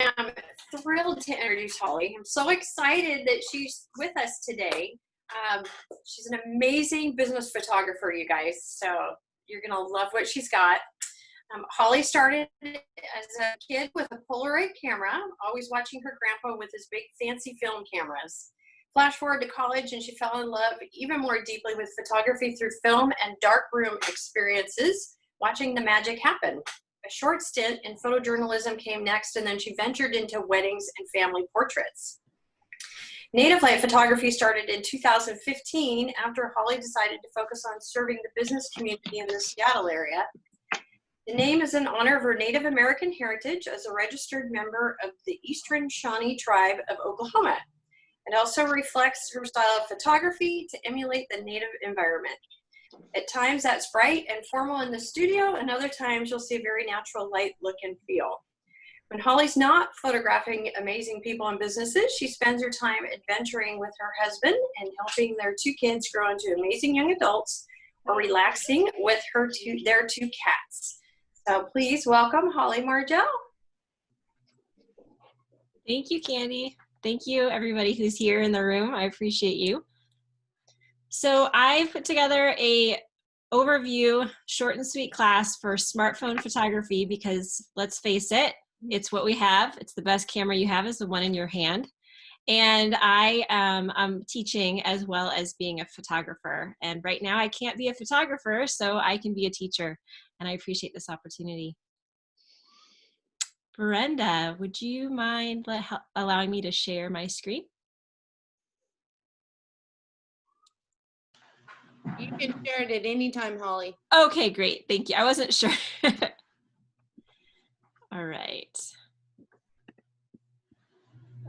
am thrilled to introduce Holly. I'm so excited that she's with us today. She's an amazing business photographer, you guys, so you're going to love what she's got. Holly started as a kid with a Polaroid camera, always watching her grandpa with his big fancy film cameras. Flash forward to college, and she fell in love even more deeply with photography through film and darkroom experiences, watching the magic happen. A short stint in photojournalism came next, and then she ventured into weddings and family portraits. Native Light Photography started in 2015 after Holly decided to focus on serving the business community in the Seattle area. The name is in honor of her Native American heritage as a registered member of the Eastern Shawnee tribe of Oklahoma. It also reflects her style of photography to emulate the native environment. At times that's bright and formal in the studio, and other times you'll see a very natural light look and feel. When Holly's not photographing amazing people and businesses, she spends her time adventuring with her husband and helping their two kids grow into amazing young adults or relaxing with their two cats. So please welcome Holly Margell. Thank you, Candy. Thank you, everybody who's here in the room. I appreciate you. So I put together a overview, short and sweet class for smartphone photography because let's face it, it's what we have. It's the best camera you have is the one in your hand. And I'm teaching as well as being a photographer. And right now I can't be a photographer, so I can be a teacher. And I appreciate this opportunity. Brenda, would you mind allowing me to share my screen? You can share it at any time, Holly. Okay, great. Thank you. I wasn't sure. All right.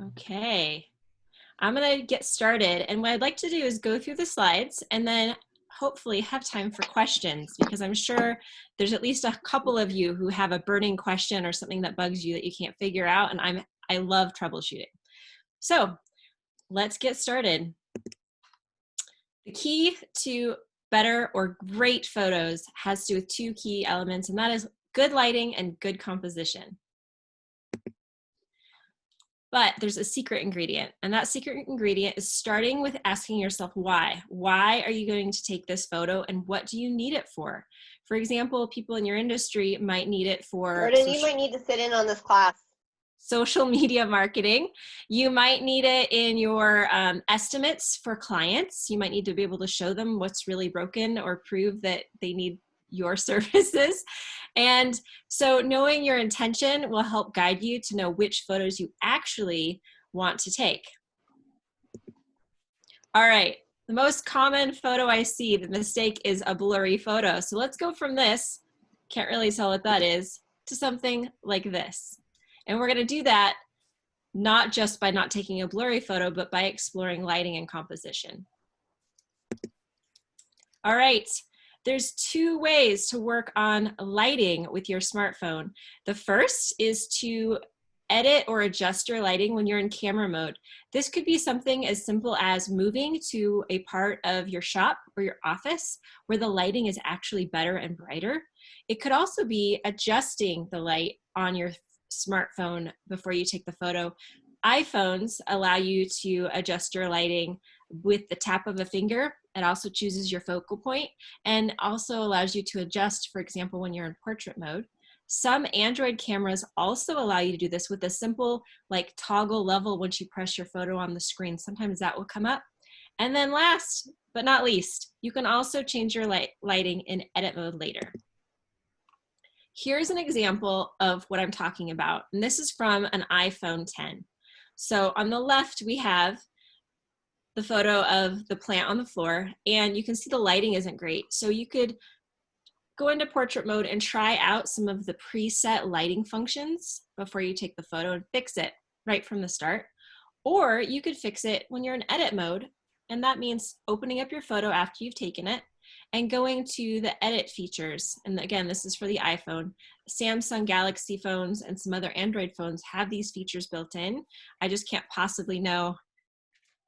Okay. I'm going to get started. And what I'd like to do is go through the slides and then hopefully have time for questions, because I'm sure there's at least a couple of you who have a burning question or something that bugs you that you can't figure out. And I love troubleshooting. So let's get started. The key to better or great photos has to do with two key elements, and that is good lighting and good composition. But there's a secret ingredient, and that secret ingredient is starting with asking yourself why. Why are you going to take this photo, and what do you need it for? For example, people in your industry might need it for Jordan, you might need to sit in on this class. Social media marketing. You might need it in your estimates for clients. You might need to be able to show them what's really broken or prove that they need your services. And so knowing your intention will help guide you to know which photos you actually want to take. All right, the most common photo I see, the mistake is a blurry photo. So let's go from this, can't really tell what that is, to something like this. And we're gonna do that not just by not taking a blurry photo, but by exploring lighting and composition. All right. There's two ways to work on lighting with your smartphone. The first is to edit or adjust your lighting when you're in camera mode. This could be something as simple as moving to a part of your shop or your office where the lighting is actually better and brighter. It could also be adjusting the light on your smartphone before you take the photo. iPhones allow you to adjust your lighting with the tap of a finger. It also chooses your focal point and also allows you to adjust, for example, when you're in portrait mode. Some Android cameras also allow you to do this with a simple like toggle level once you press your photo on the screen. Sometimes that will come up. And then last but not least, you can also change your lighting in edit mode later. Here's an example of what I'm talking about. And this is from an iPhone 10. So on the left, we have the photo of the plant on the floor, and you can see the lighting isn't great. So you could go into portrait mode and try out some of the preset lighting functions before you take the photo and fix it right from the start. Or you could fix it when you're in edit mode, and that means opening up your photo after you've taken it and going to the edit features. And again, this is for the iPhone. Samsung Galaxy phones and some other Android phones have these features built in. I just can't possibly know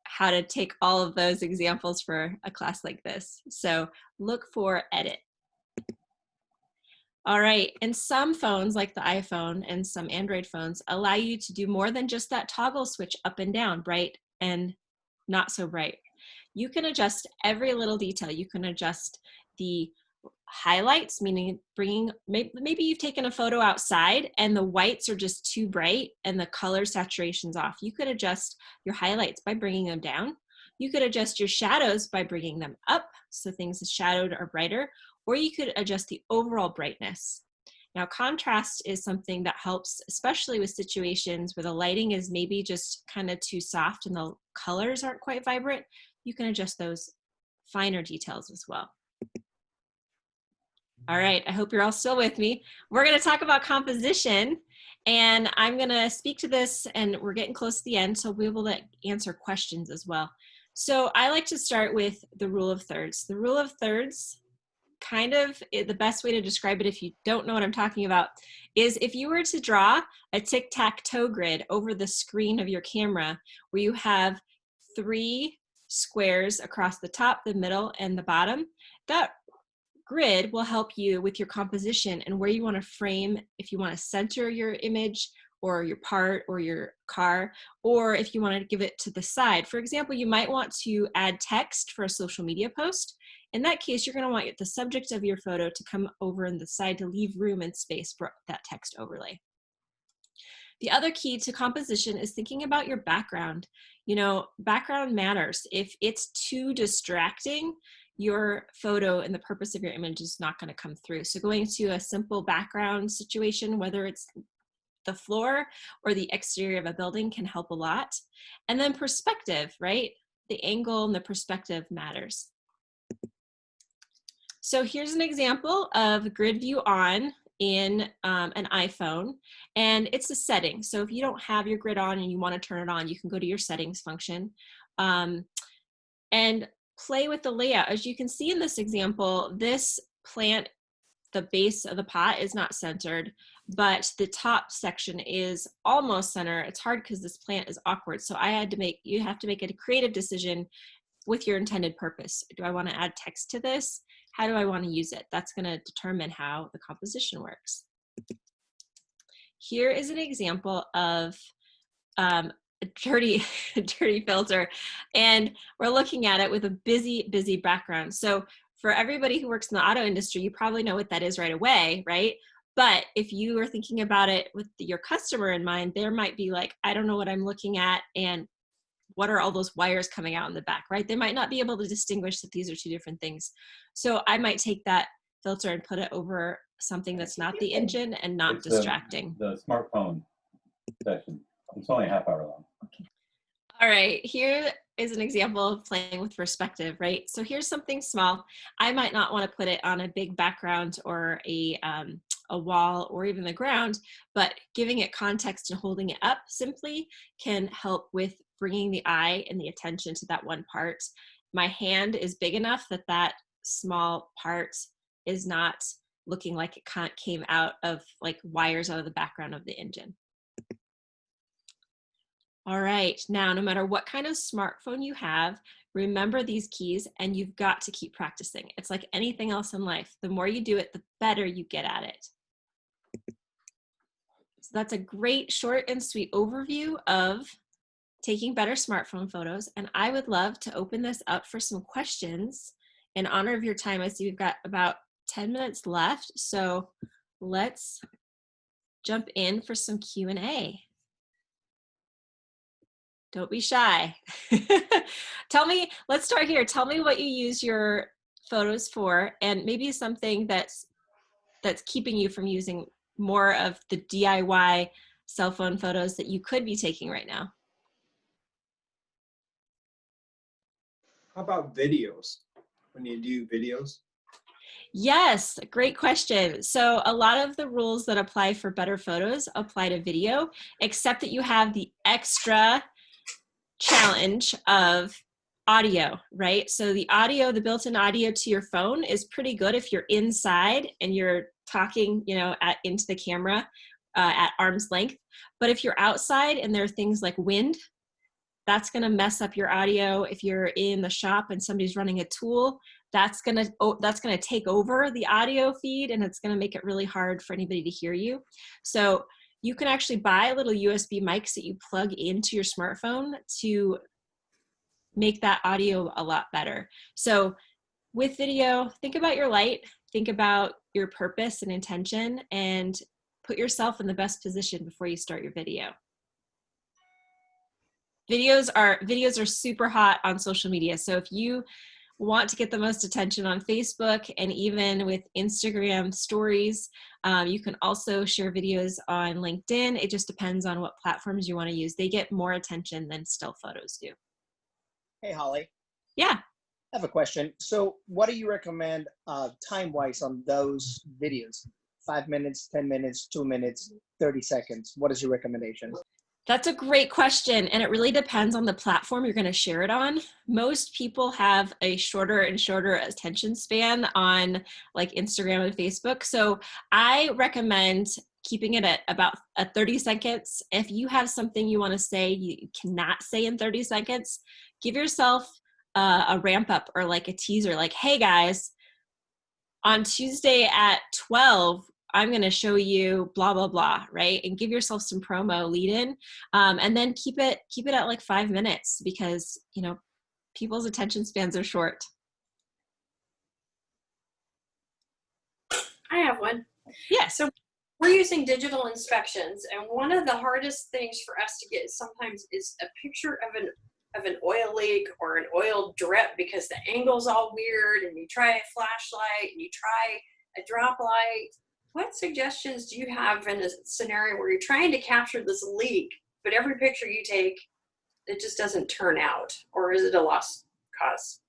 how to take all of those examples for a class like this. So look for edit. All right, and some phones like the iPhone and some Android phones allow you to do more than just that toggle switch up and down, bright and not so bright. You can adjust every little detail. You can adjust the highlights, meaning bringing, maybe you've taken a photo outside and the whites are just too bright and the color saturation's off. You could adjust your highlights by bringing them down. You could adjust your shadows by bringing them up so things shadowed are brighter, or you could adjust the overall brightness. Now, contrast is something that helps, especially with situations where the lighting is maybe just kind of too soft and the colors aren't quite vibrant. You can adjust those finer details as well. All right, I hope you're all still with me. We're going to talk about composition, and I'm going to speak to this, and we're getting close to the end, so we'll be able to answer questions as well. So I like to start with the rule of thirds. The rule of thirds, kind of the best way to describe it if you don't know what I'm talking about, is if you were to draw a tic-tac-toe grid over the screen of your camera where you have 3 squares across the top, the middle, and the bottom, that grid will help you with your composition and where you want to frame, if you want to center your image or your part or your car, or if you want to give it to the side. For example, you might want to add text for a social media post. In that case, you're going to want the subject of your photo to come over in the side to leave room and space for that text overlay. The other key to composition is thinking about your background. You know, background matters. If it's too distracting, your photo and the purpose of your image is not going to come through. So going to a simple background situation, whether it's the floor or the exterior of a building, can help a lot. And then perspective, right? The angle and the perspective matters. So here's an example of grid view on in an iPhone, and it's a setting. So if you don't have your grid on and you want to turn it on, you can go to your settings function and play with the layout. As you can see in this example, this plant, the base of the pot is not centered, but the top section is almost center. It's hard because this plant is awkward. So you have to make a creative decision with your intended purpose. Do I want to add text to this? How do I want to use it? That's going to determine how the composition works. Here is an example of a dirty filter, and we're looking at it with a busy background. So for everybody who works in the auto industry, you probably know what that is right away, right? But if you are thinking about it with your customer in mind, there might be like, I don't know what I'm looking at, and what are all those wires coming out in the back, right? They might not be able to distinguish that these are 2 different things. So I might take that filter and put it over something that's not the engine and not distracting. The smartphone session. It's only a half hour long. Okay. All right, here is an example of playing with perspective, right? So here's something small. I might not want to put it on a big background or a wall or even the ground, but giving it context and holding it up simply can help with bringing the eye and the attention to that one part. My hand is big enough that that small part is not looking like it came out of like wires out of the background of the engine. All right, now no matter what kind of smartphone you have, remember these keys and you've got to keep practicing. It's like anything else in life. The more you do it, the better you get at it. So that's a great short and sweet overview of taking better smartphone photos. And I would love to open this up for some questions in honor of your time. I see we've got about 10 minutes left. So let's jump in for some Q&A. Don't be shy. Tell me, let's start here. Tell me what you use your photos for, and maybe something that's keeping you from using more of the DIY cell phone photos that you could be taking right now. How about videos? When you do videos? Yes, great question. So a lot of the rules that apply for better photos apply to video, except that you have the extra challenge of audio, right? So the audio, the built-in audio to your phone is pretty good if you're inside and you're talking, you know, into the camera at arm's length. But if you're outside and there are things like wind, that's going to mess up your audio. If you're in the shop and somebody's running a tool, that's gonna take over the audio feed, and it's gonna make it really hard for anybody to hear you. So you can actually buy little USB mics that you plug into your smartphone to make that audio a lot better. So with video, think about your light, think about your purpose and intention, and put yourself in the best position before you start your video. Videos are super hot on social media. So if you want to get the most attention on Facebook and even with Instagram stories, you can also share videos on LinkedIn. It just depends on what platforms you want to use. They get more attention than still photos do. Hey, Holly. Yeah. I have a question. So what do you recommend time-wise on those videos? 5 minutes, 10 minutes, 2 minutes, 30 seconds. What is your recommendation? That's a great question, and it really depends on the platform you're going to share it on. Most people have a shorter and shorter attention span on like Instagram and Facebook. So I recommend keeping it at about 30 seconds. If you have something you want to say you cannot say in 30 seconds, give yourself a ramp up or like a teaser, like, hey guys, on Tuesday at 12, I'm going to show you blah, blah, blah, right? And give yourself some promo lead in, and then keep it at like 5 minutes, because, you know, people's attention spans are short. I have one. Yeah. So we're using digital inspections, and one of the hardest things for us to get sometimes is a picture of an oil leak or an oil drip, because the angle's all weird, and you try a flashlight and you try a drop light. What suggestions do you have in a scenario where you're trying to capture this leak, but every picture you take, it just doesn't turn out? Or is it a lost cause?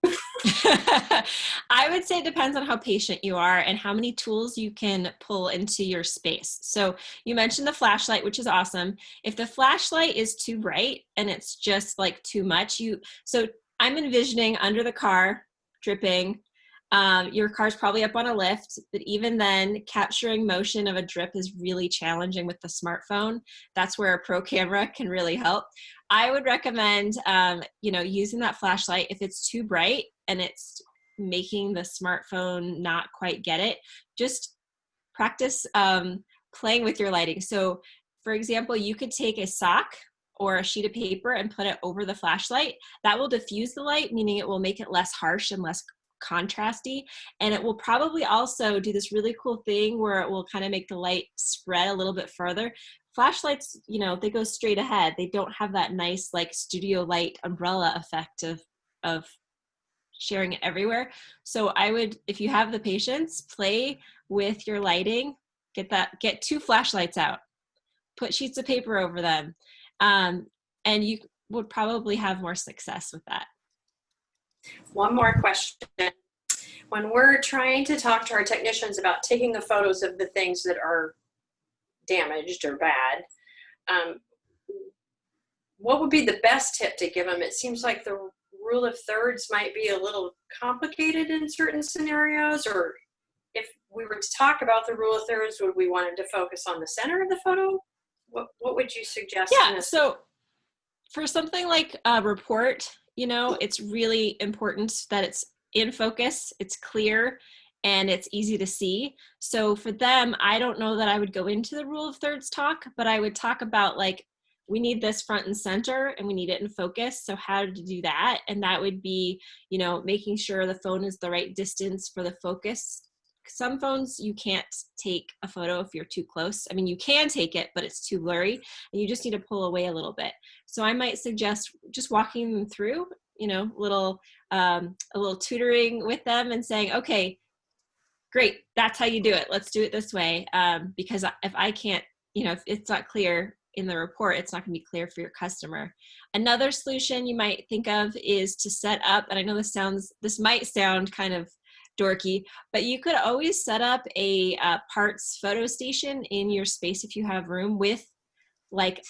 I would say it depends on how patient you are and how many tools you can pull into your space. So you mentioned the flashlight, which is awesome. If the flashlight is too bright and it's just like too much, so I'm envisioning under the car, dripping. Your car's probably up on a lift, but even then, capturing motion of a drip is really challenging with the smartphone. That's where a pro camera can really help. I would recommend, using that flashlight. If it's too bright and it's making the smartphone not quite get it, just practice playing with your lighting. So, for example, you could take a sock or a sheet of paper and put it over the flashlight. That will diffuse the light, meaning it will make it less harsh and less contrasty, and it will probably also do this really cool thing where it will kind of make the light spread a little bit further. Flashlights, they go straight ahead. They don't have that nice like studio light umbrella effect of sharing it everywhere. So I would, if you have the patience, play with your lighting. Get 2 flashlights out, put sheets of paper over them, and you would probably have more success with that. One more question. When we're trying to talk to our technicians about taking the photos of the things that are damaged or bad, what would be the best tip to give them? It seems like the rule of thirds might be a little complicated in certain scenarios, or if we were to talk about the rule of thirds, would we want to focus on the center of the photo? What would you suggest? Yeah, so for something like a report, it's really important that it's in focus, it's clear, and it's easy to see. So for them, I don't know that I would go into the rule of thirds talk, but I would talk about like, we need this front and center and we need it in focus. So how to do that? And that would be, making sure the phone is the right distance for the focus. Some phones, you can't take a photo if you're too close. I mean, you can take it, but it's too blurry and you just need to pull away a little bit. So I might suggest just walking them through, a little tutoring with them and saying, okay, great, that's how you do it. Let's do it this way. Because if I can't, if it's not clear in the report, it's not going to be clear for your customer. Another solution you might think of is to set up, and I know this might sound kind of dorky, but you could always set up a parts photo station in your space if you have room, with like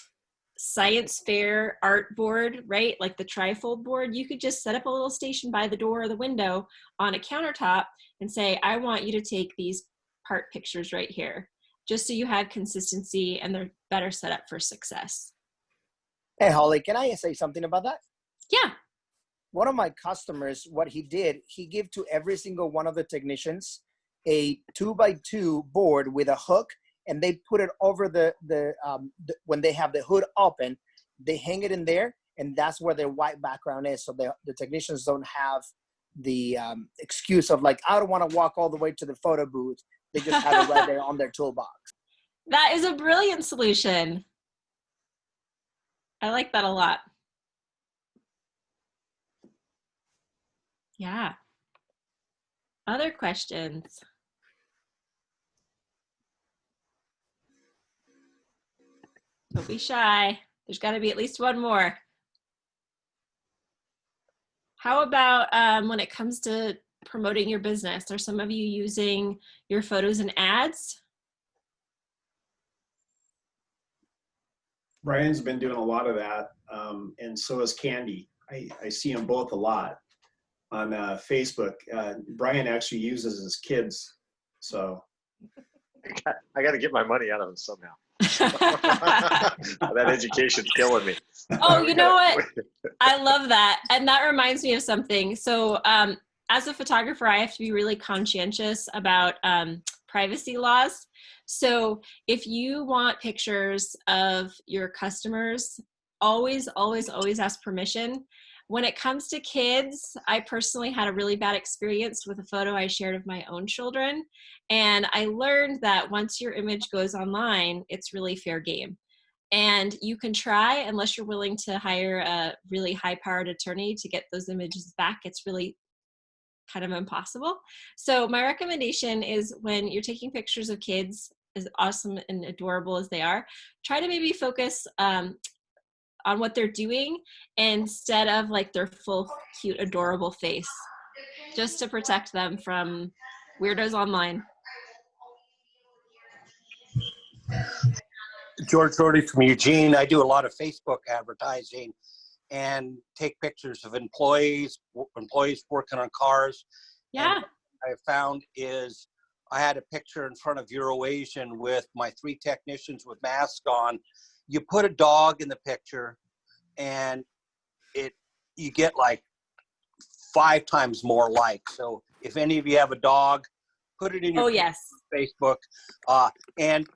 science fair art board, right? Like the trifold board. You could just set up a little station by the door or the window on a countertop and say, I want you to take these part pictures right here, just so you have consistency and they're better set up for success. Hey, Holly, can I say something about that? Yeah. one of my customers, what he did, he gave to every single one of the technicians a 2x2 board with a hook, and they put it over when they have the hood open, they hang it in there, and that's where their white background is. So the technicians don't have the excuse of like, I don't want to walk all the way to the photo booth. They just have it right there on their toolbox. That is a brilliant solution. I like that a lot. Yeah. Other questions? Don't be shy. There's got to be at least one more. How about when it comes to promoting your business? Are some of you using your photos in ads? Brian's been doing a lot of that, and so is Candy. I see them both a lot on Facebook. Brian actually uses his kids, so. I got to get my money out of them somehow. That education's killing me. Oh, you know what? I love that. And that reminds me of something. So as a photographer, I have to be really conscientious about privacy laws. So if you want pictures of your customers, always, always, always ask permission. When it comes to kids, I personally had a really bad experience with a photo I shared of my own children. And I learned that once your image goes online, it's really fair game. And you can try, unless you're willing to hire a really high-powered attorney to get those images back, it's really kind of impossible. So my recommendation is when you're taking pictures of kids, as awesome and adorable as they are, try to maybe focus on what they're doing instead of like their full, cute, adorable face, just to protect them from weirdos online. George Rorty from Eugene. I do a lot of Facebook advertising and take pictures of employees working on cars. Yeah. And what I found is I had a picture in front of Eurasian with my 3 technicians with masks on. You put a dog in the picture and you get like 5 times more likes. So if any of you have a dog, put it in your Facebook. And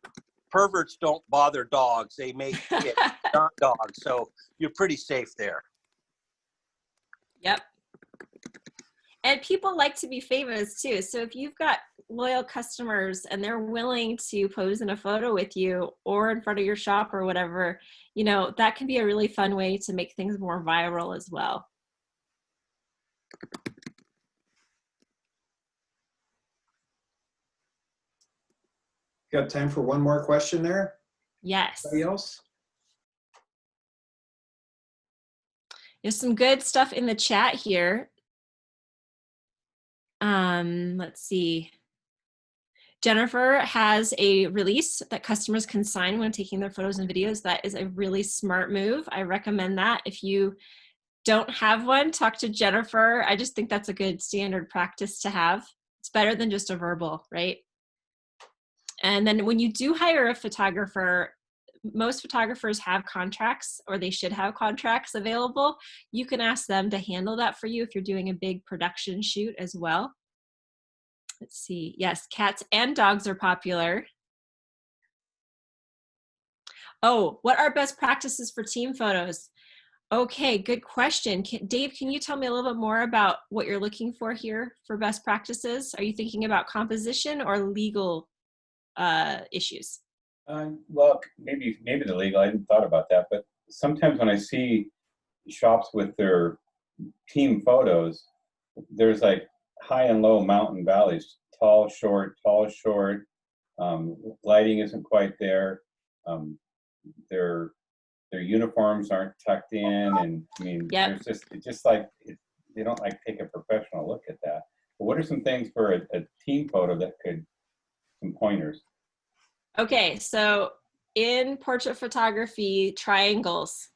perverts don't bother dogs. They make it, not dogs. So you're pretty safe there. Yep. And people like to be famous too. So if you've got loyal customers and they're willing to pose in a photo with you or in front of your shop or whatever, you know, that can be a really fun way to make things more viral as well. Got time for one more question there? Yes. Anybody else? There's some good stuff in the chat here. Let's see. Jennifer has a release that customers can sign when taking their photos and videos. That is a really smart move. I recommend that. If you don't have one, talk to Jennifer. I just think that's a good standard practice to have. It's better than just a verbal, right? And then when you do hire a photographer, most photographers have contracts, or they should have contracts available. You can ask them to handle that for you if you're doing a big production shoot as well. Let's see. Yes, cats and dogs are popular. Oh, what are best practices for team photos? Okay, good question. Dave, can you tell me a little bit more about what you're looking for here for best practices? Are you thinking about composition or legal issues? Well, maybe the legal. I hadn't thought about that, but sometimes when I see shops with their team photos, there's like high and low mountain valleys, tall, short, tall, short. Lighting isn't quite there. Their uniforms aren't tucked in, and I mean, there's just like they don't like take a professional look at that. But what are some things for a team photo that could, some pointers? Okay, so in portrait photography, triangles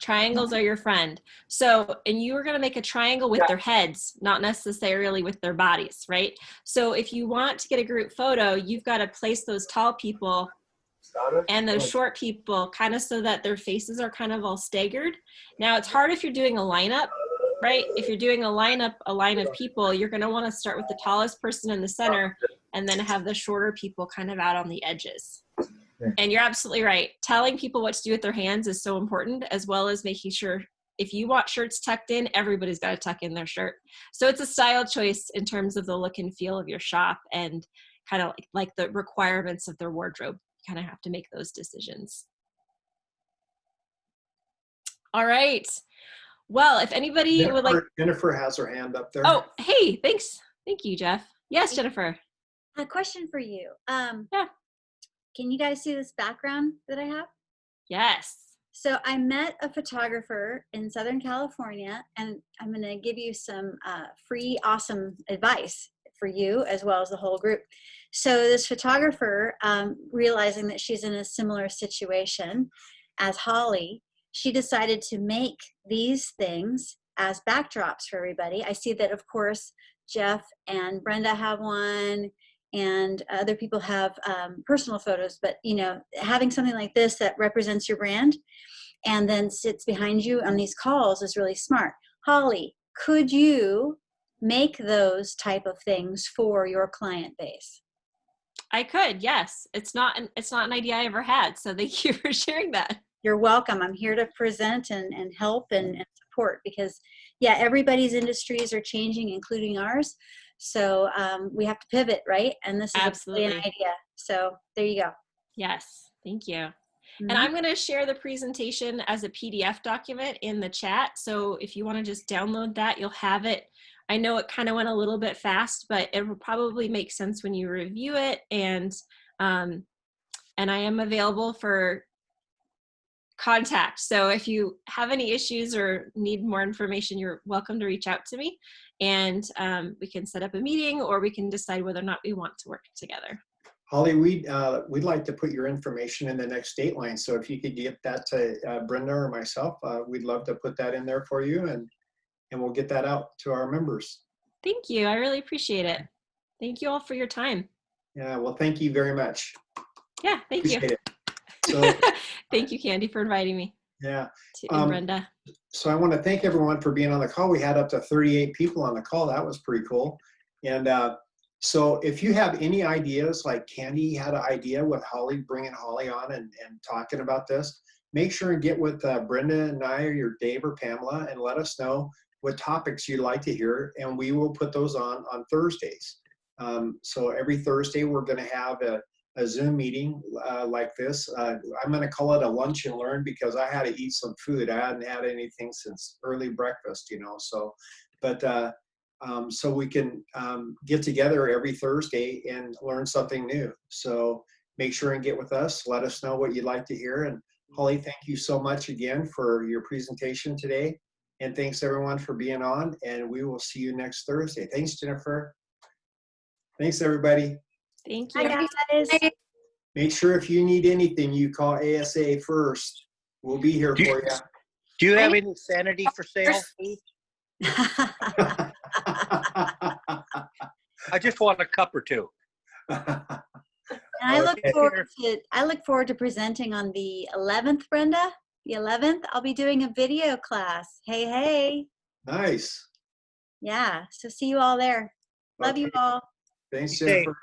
are your friend. So, and you are going to make a triangle with their heads, not necessarily with their bodies, right? So if you want to get a group photo, you've got to place those tall people and those short people kind of so that their faces are kind of all staggered. Now it's hard if you're doing a lineup right? If you're doing a line of people, you're going to want to start with the tallest person in the center and then have the shorter people kind of out on the edges. And you're absolutely right. Telling people what to do with their hands is so important, as well as making sure if you want shirts tucked in, everybody's got to tuck in their shirt. So it's a style choice in terms of the look and feel of your shop and kind of like the requirements of their wardrobe. You kind of have to make those decisions. All right. Well, if anybody would like. Jennifer has her hand up there. Oh, hey, thanks. Thank you, Jeff. Yes, Jennifer. A question for you. Yeah. Can you guys see this background that I have? Yes. So I met a photographer in Southern California, and I'm going to give you some free, awesome advice for you as well as the whole group. So this photographer, realizing that she's in a similar situation as Holly, she decided to make these things as backdrops for everybody. I see that, of course, Jeff and Brenda have one, and other people have personal photos, but you know, having something like this that represents your brand and then sits behind you on these calls is really smart. Holly, could you make those type of things for your client base? I could, yes. It's not an idea I ever had, so thank you for sharing that. You're welcome. I'm here to present and help and support, because yeah, everybody's industries are changing, including ours. So we have to pivot, right? And this is absolutely an idea. So there you go. Yes, thank you. And I'm going to share the presentation as a PDF document in the chat. So if you want to just download that, you'll have it. I know it kind of went a little bit fast, but it will probably make sense when you review it. And I am available for contact. So if you have any issues or need more information, you're welcome to reach out to me, and we can set up a meeting, or we can decide whether or not we want to work together. Holly, we'd like to put your information in the next Dateline. So if you could get that to Brenda or myself, we'd love to put that in there for you, and we'll get that out to our members. Thank you. I really appreciate it. Thank you all for your time. Yeah, well, thank you very much. Yeah, thank you. Appreciate it. So, thank you, Candy, for inviting me. Yeah. And Brenda. So I want to thank everyone for being on the call. We had up to 38 people on the call. That was pretty cool. And so if you have any ideas, like Candy had an idea with Holly, bringing Holly on and talking about this, make sure and get with Brenda and I, or your Dave or Pamela, and let us know what topics you'd like to hear, and we will put those on Thursdays. So every Thursday we're going to have a Zoom meeting like this. I'm going to call it a lunch and learn, because I had to eat some food. I hadn't had anything since early breakfast, you know. So, but so we can get together every Thursday and learn something new. So make sure and get with us. Let us know what you'd like to hear. And Holly, thank you so much again for your presentation today. And thanks everyone for being on. And we will see you next Thursday. Thanks, Jennifer. Thanks, everybody. Thank you. Hi, guys. Make sure if you need anything, you call ASA first. We'll be here for you. Do you have any sanity for sale, please? I just want a cup or two. I look forward to presenting on the 11th, Brenda. The 11th, I'll be doing a video class. Hey. Nice. Yeah. So see you all there. Love you all. Thanks, Jennifer.